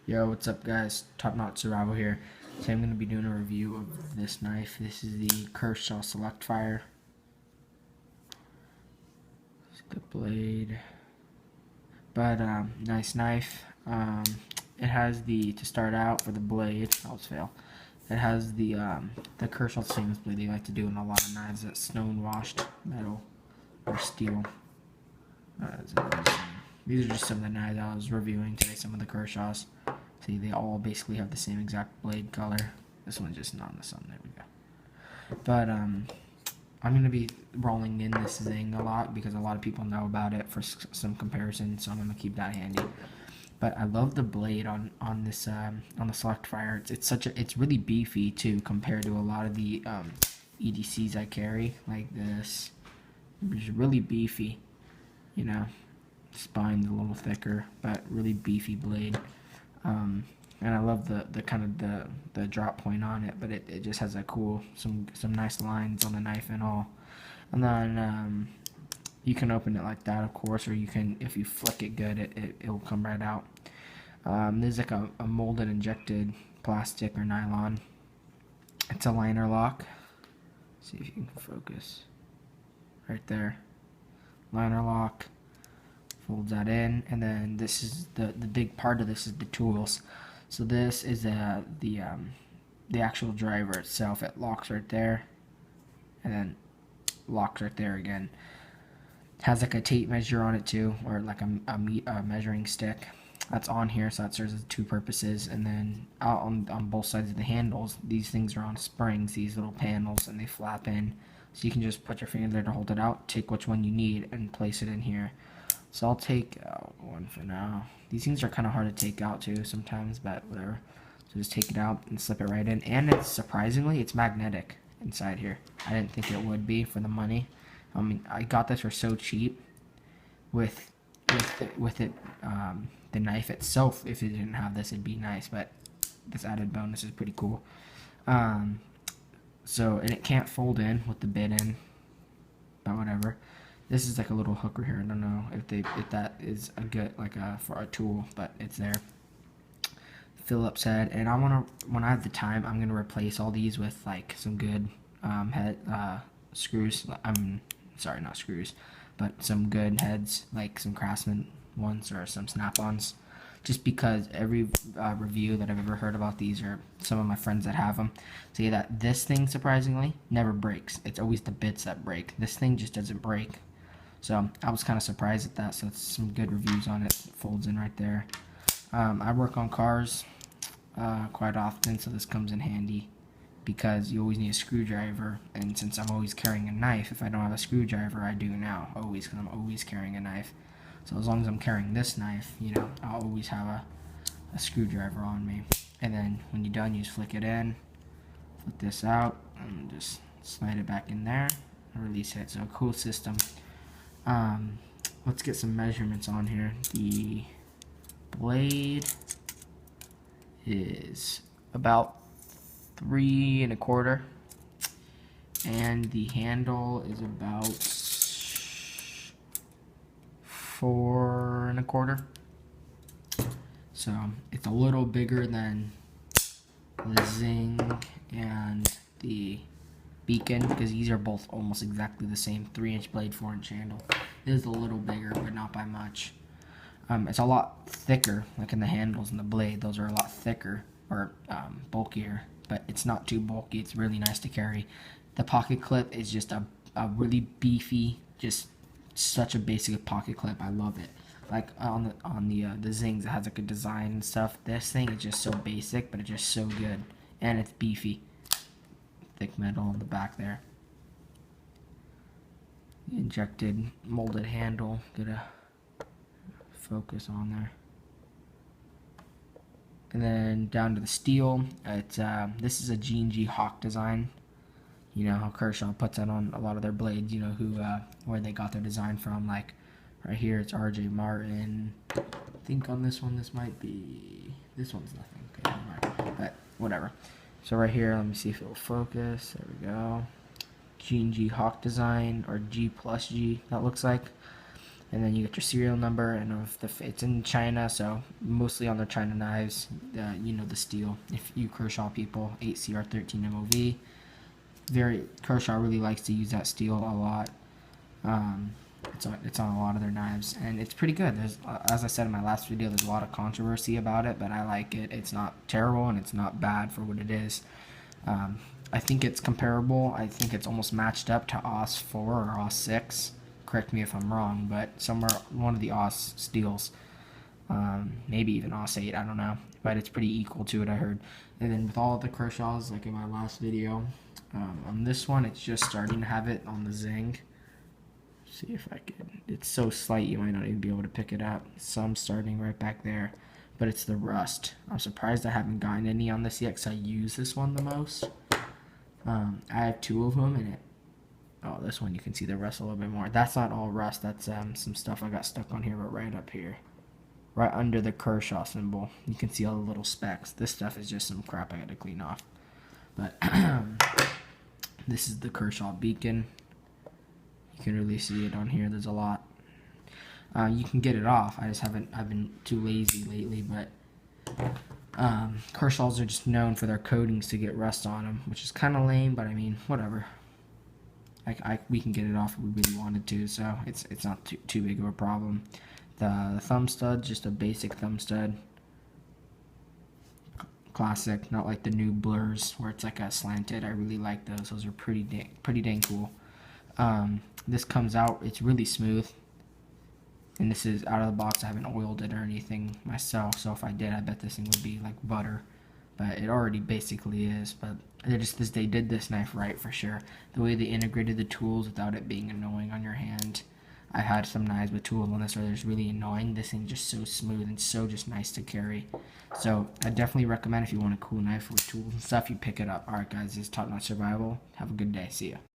Yo, what's up guys? Top Knot Survival here. Today I'm going to be doing a review of this knife. This is the Kershaw Select Fire. It's the blade. But, nice knife. It has to start out for the blade, I always fail. It has the Kershaw stainless blade they like to do in a lot of knives. That's stone washed metal or steel. These are just some of the knives I was reviewing today, some of the Kershaws. See, they all basically have the same exact blade color. This one's just not in the sun, there we go. But, I'm going to be rolling in this thing a lot because a lot of people know about it for some comparison, so I'm going to keep that handy. But I love the blade on this, on the Select Fire. It's really beefy too compared to a lot of the, EDCs I carry, like this. It's really beefy, you know. Spine's a little thicker, but really beefy blade. And I love the kind of the drop point on it, but it just has a cool, some nice lines on the knife and all. And then you can open it like that, of course, or you can, if you flick it good, it'll come right out. There's like a molded injected plastic or nylon. It's a liner lock. See if you can focus. Right there. Liner lock. Folds that in, and then this is the big part of this is the tools. So this is the actual driver itself. It locks right there, and then locks right there again. It has like a tape measure on it too, or like a measuring stick. That's on here, so that serves as two purposes. And then out on both sides of the handles, these things are on springs, these little panels, and they flap in. So you can just put your finger there to hold it out, take which one you need, and place it in here. So I'll take out one for now. These things are kind of hard to take out too sometimes, but whatever. So just take it out and slip it right in. And it's surprisingly, it's magnetic inside here. I didn't think it would be for the money. I mean, I got this for so cheap. With it, the knife itself, if it didn't have this, it'd be nice. But this added bonus is pretty cool. So, and it can't fold in with the bit in, but whatever. This is like a little hooker here. I don't know if that is a good for a tool, but it's there. Phillips head, and when I have the time, I'm gonna replace all these with like some good screws. Sorry, not screws, but some good heads, like some Craftsman ones or some Snap-ons. Just because every review that I've ever heard about these, or some of my friends that have them, say that this thing surprisingly never breaks. It's always the bits that break. This thing just doesn't break. So I was kind of surprised at that. So it's some good reviews on it. It folds in right there. I work on cars quite often, so this comes in handy because you always need a screwdriver. And since I'm always carrying a knife, if I don't have a screwdriver, I do now, always, because I'm always carrying a knife. So as long as I'm carrying this knife, you know, I'll always have a screwdriver on me. And then when you're done, you just flick it in, flip this out, and just slide it back in there and release it. So a cool system. Let's get some measurements on here. The blade is about 3 1/4, and the handle is about 4 1/4. So it's a little bigger than the Zing and the Beacon, because these are both almost exactly the same 3-inch blade, 4-inch handle. It is a little bigger, but not by much. It's a lot thicker, like in the handles and the blade. Those are a lot thicker, or bulkier, but it's not too bulky. It's really nice to carry. The pocket clip is just a really beefy, just such a basic pocket clip. I love it. Like on the Zings, it has like a design and stuff. This thing is just so basic, but it's just so good, and it's beefy. Thick metal on the back there. Injected molded handle. Get a focus on there. And then down to the steel. This is a G&G Hawk design. You know how Kershaw puts that on a lot of their blades. You know where they got their design from. Like right here, it's R.J. Martin. I think on this one, this might be. This one's nothing. Okay, never mind. But whatever. So right here, let me see if it will focus. There we go. G&G Hawk design, or G plus G, that looks like. and then you get your serial number, and if it's in China, so mostly on their China knives, you know the steel. If you Kershaw people, 8CR13 MOV, Kershaw really likes to use that steel a lot. It's on a lot of their knives, and it's pretty good. As I said in my last video, there's a lot of controversy about it, but I like it. It's not terrible, and it's not bad for what it is. I think it's comparable. I think it's almost matched up to AUS 4 or AUS 6. Correct me if I'm wrong, but somewhere one of the AUS steels, maybe even AUS 8, I don't know, but it's pretty equal to it, I heard. And then with all of the Kershaws, like in my last video, on this one, it's just starting to have it on the Zing. See if I can. It's so slight you might not even be able to pick it up. Some starting right back there, but it's the rust. I'm surprised I haven't gotten any on this yet because I use this one the most. I have 2 of them, and this one you can see the rust a little bit more. That's not all rust. That's some stuff I got stuck on here, but right up here, right under the Kershaw symbol, you can see all the little specks. This stuff is just some crap I got to clean off. But this is the Kershaw beacon. You can really see it on here. There's a lot. You can get it off. I've been too lazy lately, but Kershaws are just known for their coatings to get rust on them, which is kind of lame, but I mean, whatever. We can get it off if we really wanted to, so it's not too big of a problem. The thumb stud, just a basic thumb stud. Classic, not like the new blurs where it's like a slanted. I really like those. Those are pretty dang cool. This comes out, it's really smooth, and this is out of the box. I haven't oiled it or anything myself, so if I did, I bet this thing would be like butter, but it already basically is. But they did this knife right for sure. The way they integrated the tools without it being annoying on your hand. I had some knives with tools on this where it's really annoying. This thing just so smooth and so just nice to carry. So I definitely recommend if you want a cool knife with tools and stuff, you pick it up. Alright guys, this is Top Notch Survival. Have a good day. See ya.